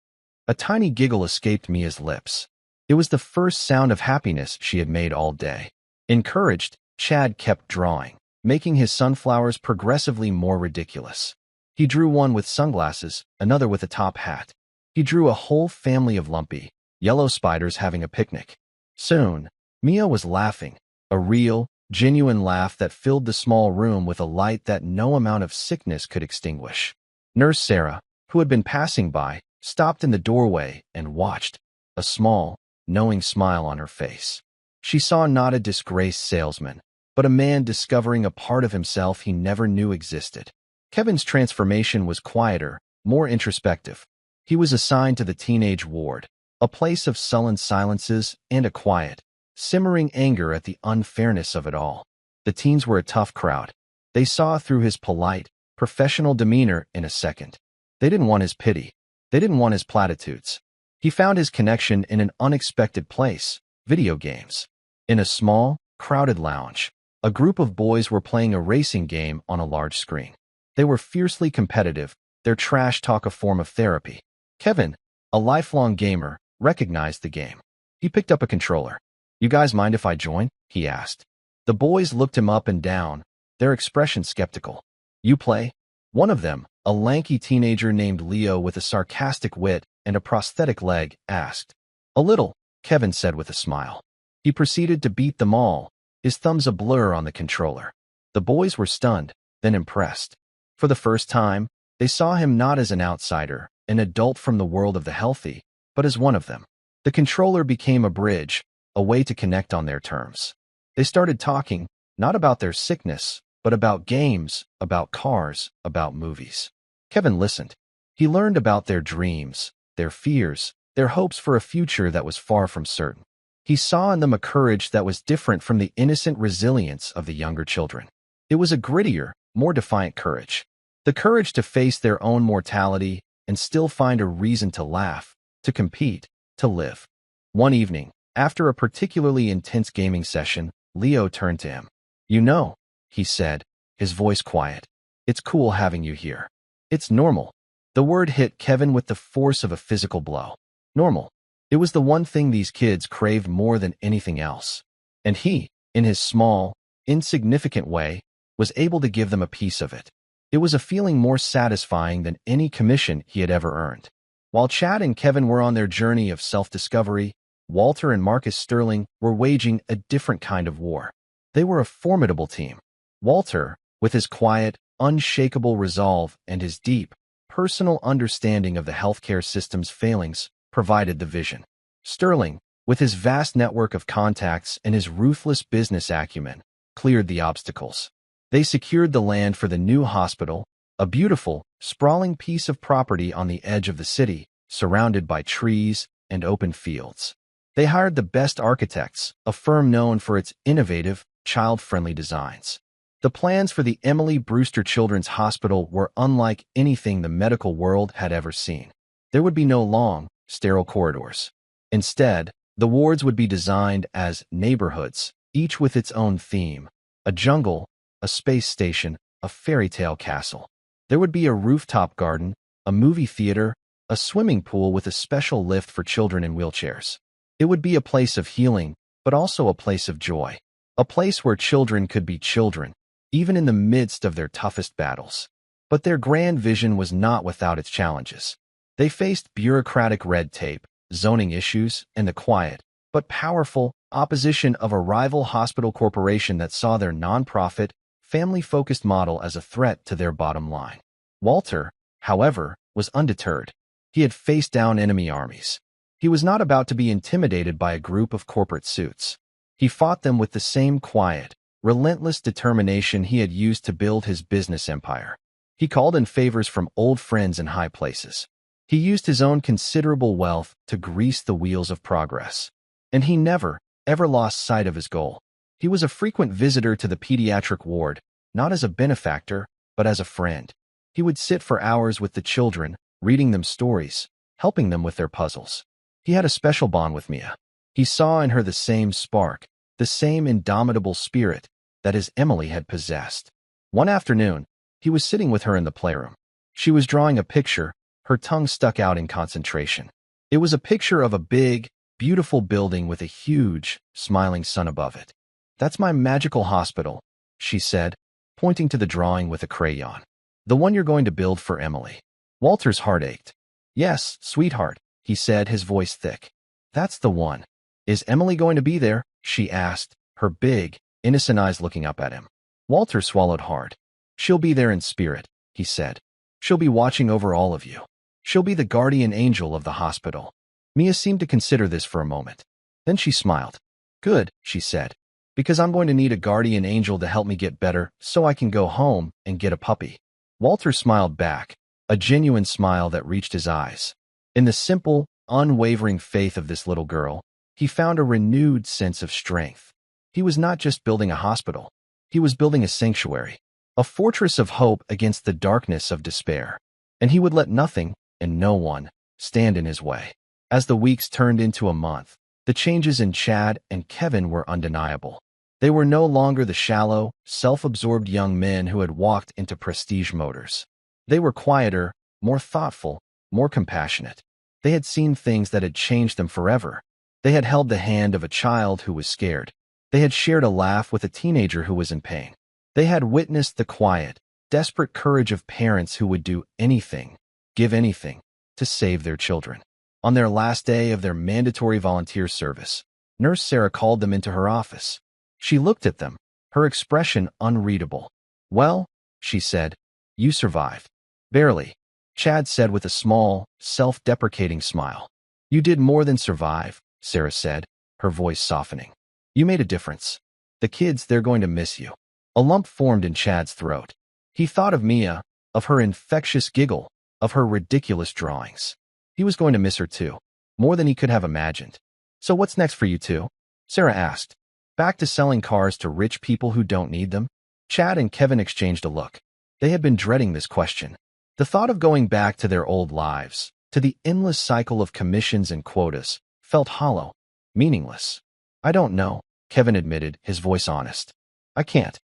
A tiny giggle escaped Mia's lips. It was the first sound of happiness she had made all day. Encouraged, Chad kept drawing, making his sunflowers progressively more ridiculous. He drew one with sunglasses, another with a top hat. He drew a whole family of lumpy, yellow spiders having a picnic. Soon, Mia was laughing, a real, genuine laugh that filled the small room with a light that no amount of sickness could extinguish. Nurse Sarah, who had been passing by, stopped in the doorway and watched, a small, knowing smile on her face. She saw not a disgraced salesman, but a man discovering a part of himself he never knew existed. Kevin's transformation was quieter, more introspective. He was assigned to the teenage ward, a place of sullen silences and a quiet, simmering anger at the unfairness of it all. The teens were a tough crowd. They saw through his polite, professional demeanor in a second. They didn't want his pity. They didn't want his platitudes. He found his connection in an unexpected place, video games. In a small, crowded lounge, a group of boys were playing a racing game on a large screen. They were fiercely competitive, their trash talk a form of therapy. Kevin, a lifelong gamer, recognized the game. He picked up a controller. "You guys mind if I join?" he asked. The boys looked him up and down, their expression skeptical. "You play?" One of them, a lanky teenager named Leo with a sarcastic wit and a prosthetic leg, asked. "A little," Kevin said with a smile. He proceeded to beat them all, his thumbs a blur on the controller. The boys were stunned, then impressed. For the first time, they saw him not as an outsider, an adult from the world of the healthy, but as one of them. The controller became a bridge, a way to connect on their terms. They started talking, not about their sickness, but about games, about cars, about movies. Kevin listened. He learned about their dreams, their fears, their hopes for a future that was far from certain. He saw in them a courage that was different from the innocent resilience of the younger children. It was a grittier, more defiant courage. The courage to face their own mortality and still find a reason to laugh, to compete, to live. One evening, after a particularly intense gaming session, Leo turned to him. "You know," he said, his voice quiet, "it's cool having you here. It's normal." The word hit Kevin with the force of a physical blow. Normal. It was the one thing these kids craved more than anything else. And he, in his small, insignificant way, was able to give them a piece of it. It was a feeling more satisfying than any commission he had ever earned. While Chad and Kevin were on their journey of self-discovery, Walter and Marcus Sterling were waging a different kind of war. They were a formidable team. Walter, with his quiet, unshakable resolve and his deep, personal understanding of the healthcare system's failings, provided the vision. Sterling, with his vast network of contacts and his ruthless business acumen, cleared the obstacles. They secured the land for the new hospital, a beautiful, sprawling piece of property on the edge of the city, surrounded by trees and open fields. They hired the best architects, a firm known for its innovative, child-friendly designs. The plans for the Emily Brewster Children's Hospital were unlike anything the medical world had ever seen. There would be no long, sterile corridors. Instead, the wards would be designed as neighborhoods, each with its own theme: a jungle, a space station, a fairy tale castle. There would be a rooftop garden, a movie theater, a swimming pool with a special lift for children in wheelchairs. It would be a place of healing, but also a place of joy. A place where children could be children, even in the midst of their toughest battles. But their grand vision was not without its challenges. They faced bureaucratic red tape, zoning issues, and the quiet, but powerful, opposition of a rival hospital corporation that saw their nonprofit, family-focused model as a threat to their bottom line. Walter, however, was undeterred. He had faced down enemy armies. He was not about to be intimidated by a group of corporate suits. He fought them with the same quiet, relentless determination he had used to build his business empire. He called in favors from old friends in high places. He used his own considerable wealth to grease the wheels of progress. And he never, ever lost sight of his goal. He was a frequent visitor to the pediatric ward, not as a benefactor, but as a friend. He would sit for hours with the children, reading them stories, helping them with their puzzles. He had a special bond with Mia. He saw in her the same spark, the same indomitable spirit that his Emily had possessed. One afternoon, he was sitting with her in the playroom. She was drawing a picture, her tongue stuck out in concentration. It was a picture of a big, beautiful building with a huge, smiling sun above it. That's my magical hospital, she said, pointing to the drawing with a crayon. The one you're going to build for Emily. Walter's heart ached. Yes, sweetheart, he said, his voice thick. That's the one. Is Emily going to be there? She asked, her big, innocent eyes looking up at him. Walter swallowed hard. She'll be there in spirit, he said. She'll be watching over all of you. She'll be the guardian angel of the hospital. Mia seemed to consider this for a moment. Then she smiled. Good, she said, because I'm going to need a guardian angel to help me get better so I can go home and get a puppy. Walter smiled back, a genuine smile that reached his eyes. In the simple, unwavering faith of this little girl, he found a renewed sense of strength. He was not just building a hospital. He was building a sanctuary, a fortress of hope against the darkness of despair. And he would let nothing and no one stand in his way. As the weeks turned into a month, the changes in Chad and Kevin were undeniable. They were no longer the shallow, self-absorbed young men who had walked into Prestige Motors. They were quieter, more thoughtful, more compassionate. They had seen things that had changed them forever. They had held the hand of a child who was scared. They had shared a laugh with a teenager who was in pain. They had witnessed the quiet, desperate courage of parents who would do anything, give anything, to save their children. On their last day of their mandatory volunteer service, Nurse Sarah called them into her office. She looked at them, her expression unreadable. Well, she said, you survived. Barely, Chad said with a small, self-deprecating smile. You did more than survive, Sarah said, her voice softening. You made a difference. The kids, they're going to miss you. A lump formed in Chad's throat. He thought of Mia, of her infectious giggle, of her ridiculous drawings. He was going to miss her too, more than he could have imagined. So what's next for you two? Sarah asked. Back to selling cars to rich people who don't need them? Chad and Kevin exchanged a look. They had been dreading this question. The thought of going back to their old lives, to the endless cycle of commissions and quotas, felt hollow, meaningless. I don't know, Kevin admitted, his voice honest. I can't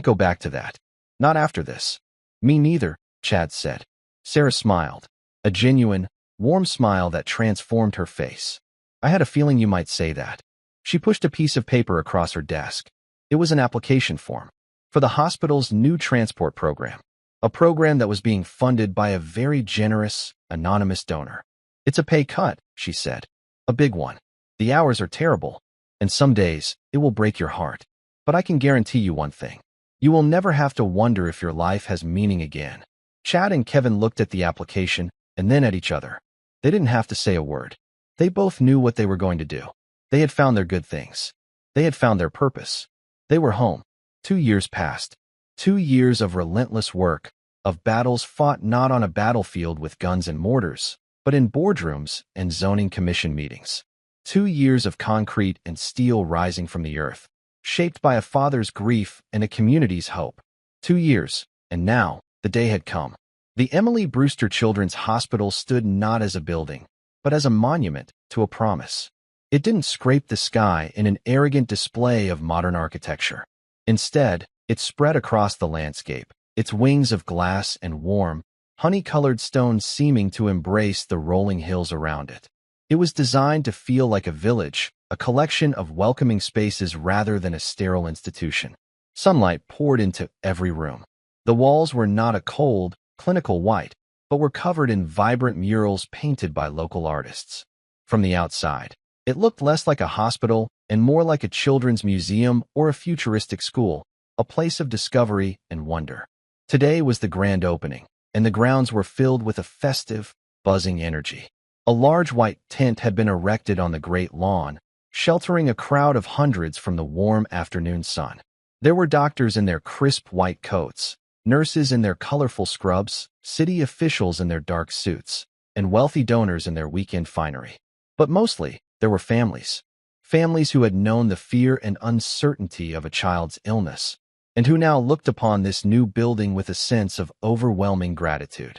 go back to that. Not after this. Me neither, Chad said. Sarah smiled, a genuine, warm smile that transformed her face. I had a feeling you might say that. She pushed a piece of paper across her desk. It was an application form for the hospital's new transport program, a program that was being funded by a very generous, anonymous donor. It's a pay cut, she said. A big one. The hours are terrible, and some days it will break your heart. But I can guarantee you one thing. You will never have to wonder if your life has meaning again. Chad and Kevin looked at the application and then at each other. They didn't have to say a word. They both knew what they were going to do. They had found their good things. They had found their purpose. They were home. 2 years passed. 2 years of relentless work, of battles fought not on a battlefield with guns and mortars, but in boardrooms and zoning commission meetings. 2 years of concrete and steel rising from the earth, shaped by a father's grief and a community's hope. 2 years, and now, the day had come. The Emily Brewster Children's Hospital stood not as a building, but as a monument to a promise. It didn't scrape the sky in an arrogant display of modern architecture. Instead, it spread across the landscape, its wings of glass and warm, honey-colored stones seeming to embrace the rolling hills around it. It was designed to feel like a village, a collection of welcoming spaces rather than a sterile institution. Sunlight poured into every room. The walls were not a cold, clinical white, but were covered in vibrant murals painted by local artists. From the outside, it looked less like a hospital and more like a children's museum or a futuristic school, a place of discovery and wonder. Today was the grand opening, and the grounds were filled with a festive, buzzing energy. A large white tent had been erected on the great lawn, sheltering a crowd of hundreds from the warm afternoon sun. There were doctors in their crisp white coats, nurses in their colorful scrubs, city officials in their dark suits, and wealthy donors in their weekend finery. But mostly, there were families. Families who had known the fear and uncertainty of a child's illness, and who now looked upon this new building with a sense of overwhelming gratitude.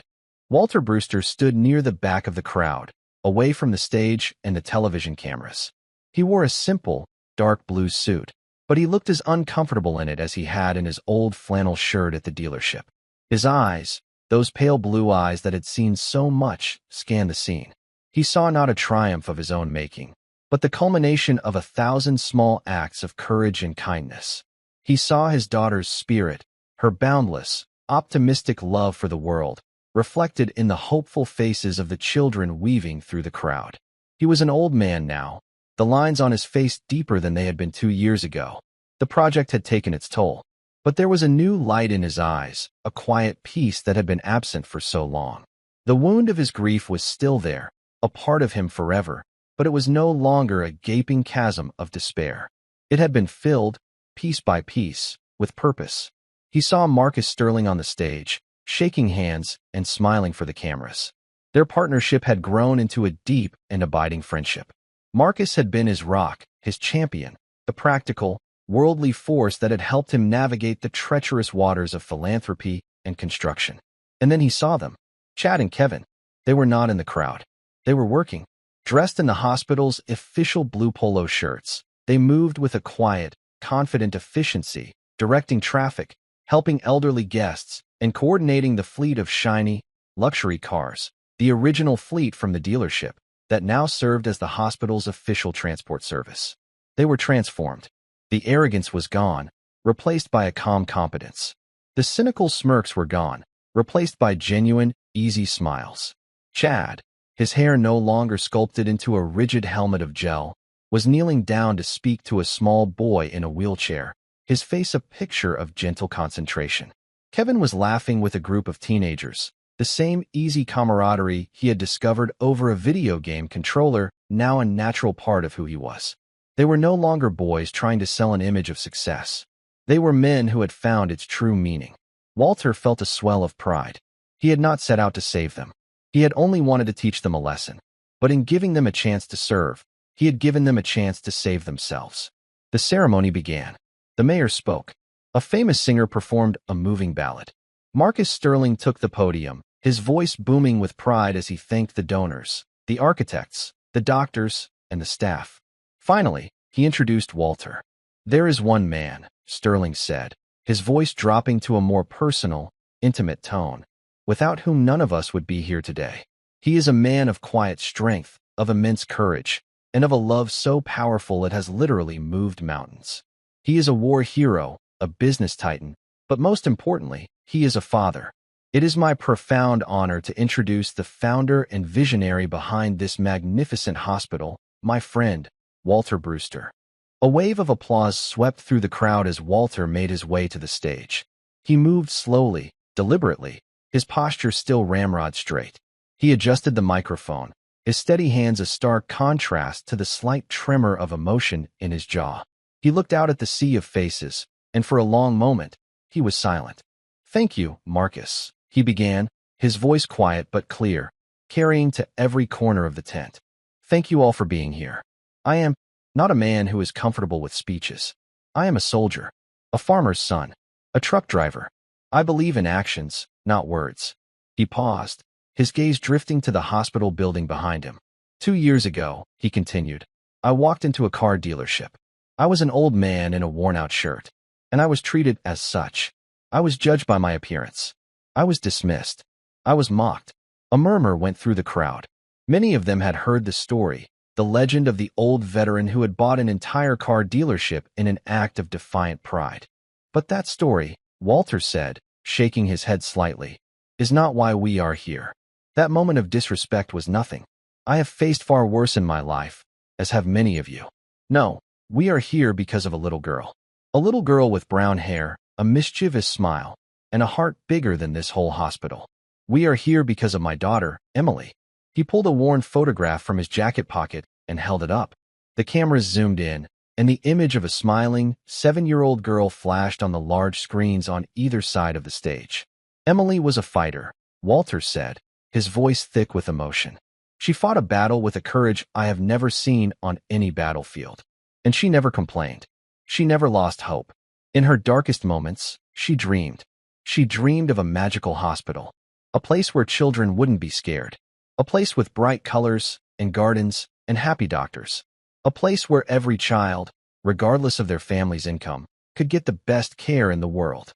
Walter Brewster stood near the back of the crowd, away from the stage and the television cameras. He wore a simple, dark blue suit, but he looked as uncomfortable in it as he had in his old flannel shirt at the dealership. His eyes, those pale blue eyes that had seen so much, scanned the scene. He saw not a triumph of his own making, but the culmination of 1,000 small acts of courage and kindness. He saw his daughter's spirit, her boundless, optimistic love for the world, reflected in the hopeful faces of the children weaving through the crowd. He was an old man now, the lines on his face deeper than they had been 2 years ago. The project had taken its toll. But there was a new light in his eyes, a quiet peace that had been absent for so long. The wound of his grief was still there, a part of him forever, but it was no longer a gaping chasm of despair. It had been filled, piece by piece, with purpose. He saw Marcus Sterling on the stage, shaking hands and smiling for the cameras. Their partnership had grown into a deep and abiding friendship. Marcus had been his rock, his champion, the practical, worldly force that had helped him navigate the treacherous waters of philanthropy and construction. And then he saw them. Chad and Kevin. They were not in the crowd. They were working. Dressed in the hospital's official blue polo shirts, they moved with a quiet, confident efficiency, directing traffic, helping elderly guests, and coordinating the fleet of shiny, luxury cars, the original fleet from the dealership, that now served as the hospital's official transport service. They were transformed. The arrogance was gone, replaced by a calm competence. The cynical smirks were gone, replaced by genuine, easy smiles. Chad, his hair no longer sculpted into a rigid helmet of gel, was kneeling down to speak to a small boy in a wheelchair, his face a picture of gentle concentration. Kevin was laughing with a group of teenagers, the same easy camaraderie he had discovered over a video game controller, now a natural part of who he was. They were no longer boys trying to sell an image of success. They were men who had found its true meaning. Walter felt a swell of pride. He had not set out to save them. He had only wanted to teach them a lesson. But in giving them a chance to serve, he had given them a chance to save themselves. The ceremony began. The mayor spoke. A famous singer performed a moving ballad. Marcus Sterling took the podium, his voice booming with pride as he thanked the donors, the architects, the doctors, and the staff. Finally, he introduced Walter. "There is one man," Sterling said, his voice dropping to a more personal, intimate tone, "without whom none of us would be here today. He is a man of quiet strength, of immense courage, and of a love so powerful it has literally moved mountains. He is a war hero, a business titan, but most importantly, he is a father. It is my profound honor to introduce the founder and visionary behind this magnificent hospital, my friend, Walter Brewster." A wave of applause swept through the crowd as Walter made his way to the stage. He moved slowly, deliberately, his posture still ramrod straight. He adjusted the microphone, his steady hands a stark contrast to the slight tremor of emotion in his jaw. He looked out at the sea of faces, and for a long moment, he was silent. "Thank you, Marcus," he began, his voice quiet but clear, carrying to every corner of the tent. "Thank you all for being here. I am not a man who is comfortable with speeches. I am a soldier, a farmer's son, a truck driver. I believe in actions, not words." He paused, his gaze drifting to the hospital building behind him. 2 years ago," he continued, "I walked into a car dealership. I was an old man in a worn-out shirt, and I was treated as such. I was judged by my appearance. I was dismissed. I was mocked." A murmur went through the crowd. Many of them had heard the story, the legend of the old veteran who had bought an entire car dealership in an act of defiant pride. "But that story," Walter said, shaking his head slightly, "is not why we are here. That moment of disrespect was nothing. I have faced far worse in my life, as have many of you. No, we are here because of a little girl. A little girl with brown hair, a mischievous smile, and a heart bigger than this whole hospital. We are here because of my daughter, Emily." He pulled a worn photograph from his jacket pocket and held it up. The cameras zoomed in, and the image of a smiling, 7-year-old girl flashed on the large screens on either side of the stage. "Emily was a fighter," Walter said, his voice thick with emotion. "She fought a battle with a courage I have never seen on any battlefield. And she never complained. She never lost hope. In her darkest moments, she dreamed. She dreamed of a magical hospital, a place where children wouldn't be scared. A place with bright colors and gardens and happy doctors. A place where every child, regardless of their family's income, could get the best care in the world."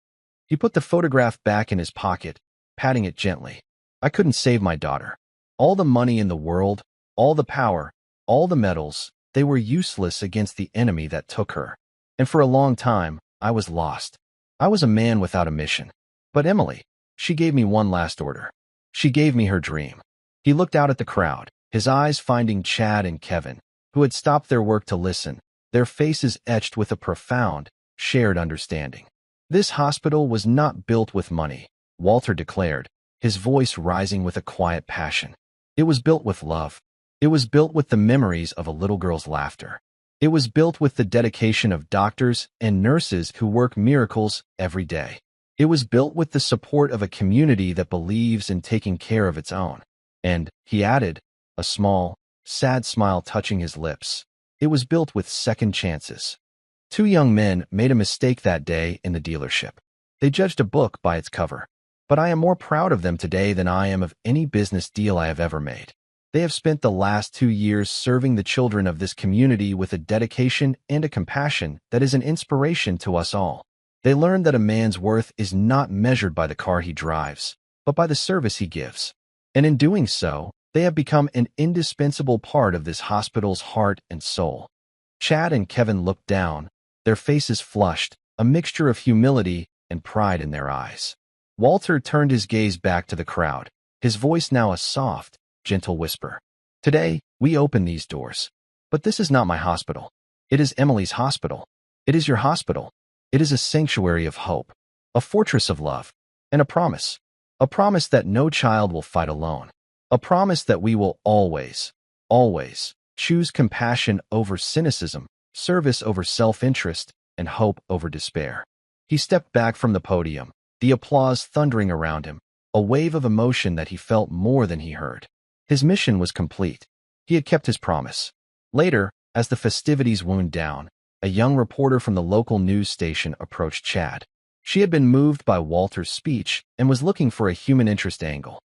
He put the photograph back in his pocket, patting it gently. "I couldn't save my daughter. All the money in the world, all the power, all the medals, they were useless against the enemy that took her. And for a long time, I was lost. I was a man without a mission. But Emily, she gave me one last order. She gave me her dream. He looked out at the crowd, his eyes finding Chad and Kevin, who had stopped their work to listen, their faces etched with a profound, shared understanding. This hospital was not built with money, Walter declared, his voice rising with a quiet passion. It was built with love. It was built with the memories of a little girl's laughter. It was built with the dedication of doctors and nurses who work miracles every day. It was built with the support of a community that believes in taking care of its own. And, he added, a small, sad smile touching his lips, it was built with second chances. Two young men made a mistake that day in the dealership. They judged a book by its cover. But I am more proud of them today than I am of any business deal I have ever made. They have spent the last 2 years serving the children of this community with a dedication and a compassion that is an inspiration to us all. They learned that a man's worth is not measured by the car he drives, but by the service he gives. And in doing so, they have become an indispensable part of this hospital's heart and soul. Chad and Kevin looked down, their faces flushed, a mixture of humility and pride in their eyes. Walter turned his gaze back to the crowd, his voice now a soft, gentle whisper. Today, we open these doors. But this is not my hospital. It is Emily's hospital. It is your hospital. It is a sanctuary of hope, a fortress of love, and a promise. A promise that no child will fight alone. A promise that we will always, always choose compassion over cynicism, service over self-interest, and hope over despair. He stepped back from the podium, the applause thundering around him, a wave of emotion that he felt more than he heard. His mission was complete. He had kept his promise. Later, as the festivities wound down, a young reporter from the local news station approached Chad. She had been moved by Walter's speech and was looking for a human interest angle.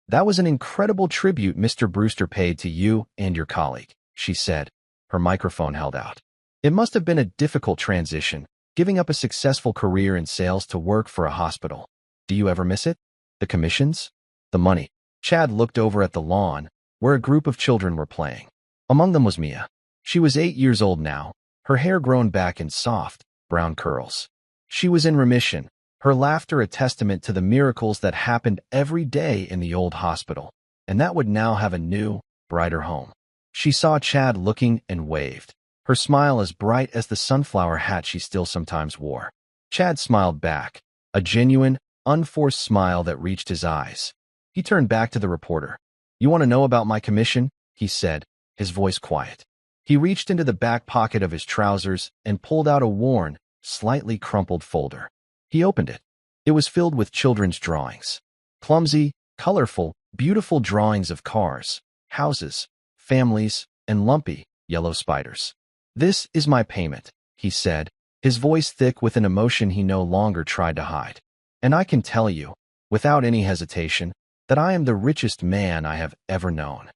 That was an incredible tribute Mr. Brewster paid to you and your colleague, she said, her microphone held out. It must have been a difficult transition, giving up a successful career in sales to work for a hospital. Do you ever miss it? The commissions? The money? Chad looked over at the lawn, where a group of children were playing. Among them was Mia. She was 8 years old now, her hair grown back in soft, brown curls. She was in remission, her laughter a testament to the miracles that happened every day in the old hospital, and that would now have a new, brighter home. She saw Chad looking and waved, her smile as bright as the sunflower hat she still sometimes wore. Chad smiled back, a genuine, unforced smile that reached his eyes. He turned back to the reporter. You want to know about my commission? He said, his voice quiet. He reached into the back pocket of his trousers and pulled out a worn, slightly crumpled folder. He opened it. It was filled with children's drawings. Clumsy, colorful, beautiful drawings of cars, houses, families, and lumpy, yellow spiders. This is my payment, he said, his voice thick with an emotion he no longer tried to hide. And I can tell you, without any hesitation, that I am the richest man I have ever known.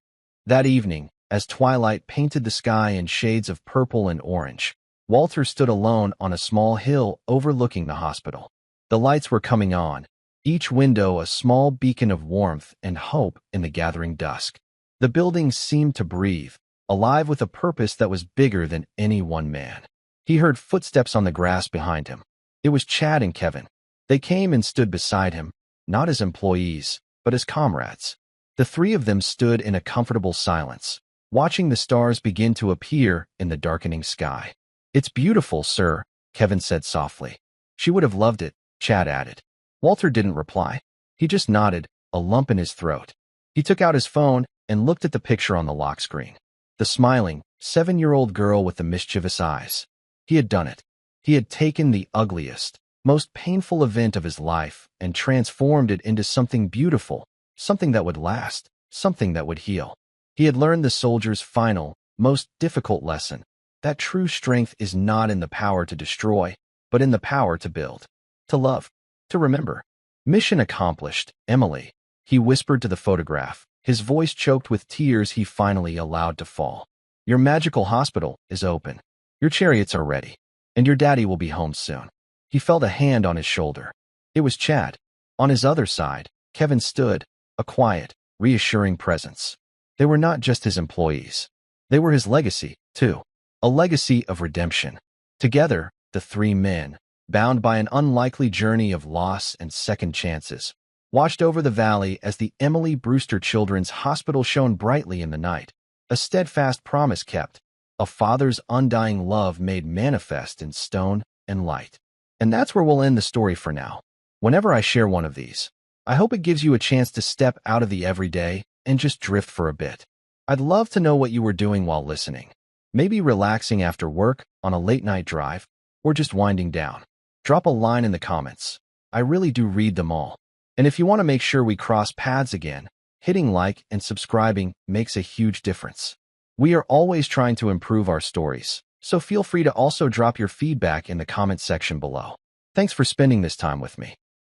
That evening, as twilight painted the sky in shades of purple and orange, Walter stood alone on a small hill overlooking the hospital. The lights were coming on, each window a small beacon of warmth and hope in the gathering dusk. The building seemed to breathe, alive with a purpose that was bigger than any one man. He heard footsteps on the grass behind him. It was Chad and Kevin. They came and stood beside him, not as employees, but as comrades. The three of them stood in a comfortable silence, watching the stars begin to appear in the darkening sky. It's beautiful, sir, Kevin said softly. She would have loved it, Chad added. Walter didn't reply. He just nodded, a lump in his throat. He took out his phone and looked at the picture on the lock screen. The smiling, 7-year-old girl with the mischievous eyes. He had done it. He had taken the ugliest, most painful event of his life and transformed it into something beautiful, something that would last, something that would heal. He had learned the soldier's final, most difficult lesson, that true strength is not in the power to destroy, but in the power to build, to love, to remember. Mission accomplished, Emily, he whispered to the photograph, his voice choked with tears he finally allowed to fall. Your magical hospital is open. Your chariots are ready, and your daddy will be home soon. He felt a hand on his shoulder. It was Chad. On his other side, Kevin stood, a quiet, reassuring presence. They were not just his employees. They were his legacy, too. a legacy of redemption. Together, the three men, bound by an unlikely journey of loss and second chances, watched over the valley as the Emily Brewster Children's Hospital shone brightly in the night, a steadfast promise kept, a father's undying love made manifest in stone and light. And that's where we'll end the story for now. Whenever I share one of these, I hope it gives you a chance to step out of the everyday and just drift for a bit. I'd love to know what you were doing while listening. Maybe relaxing after work, on a late-night drive, or just winding down. Drop a line in the comments. I really do read them all. And if you want to make sure we cross paths again, hitting like and subscribing makes a huge difference. We are always trying to improve our stories, so feel free to also drop your feedback in the comment section below. Thanks for spending this time with me.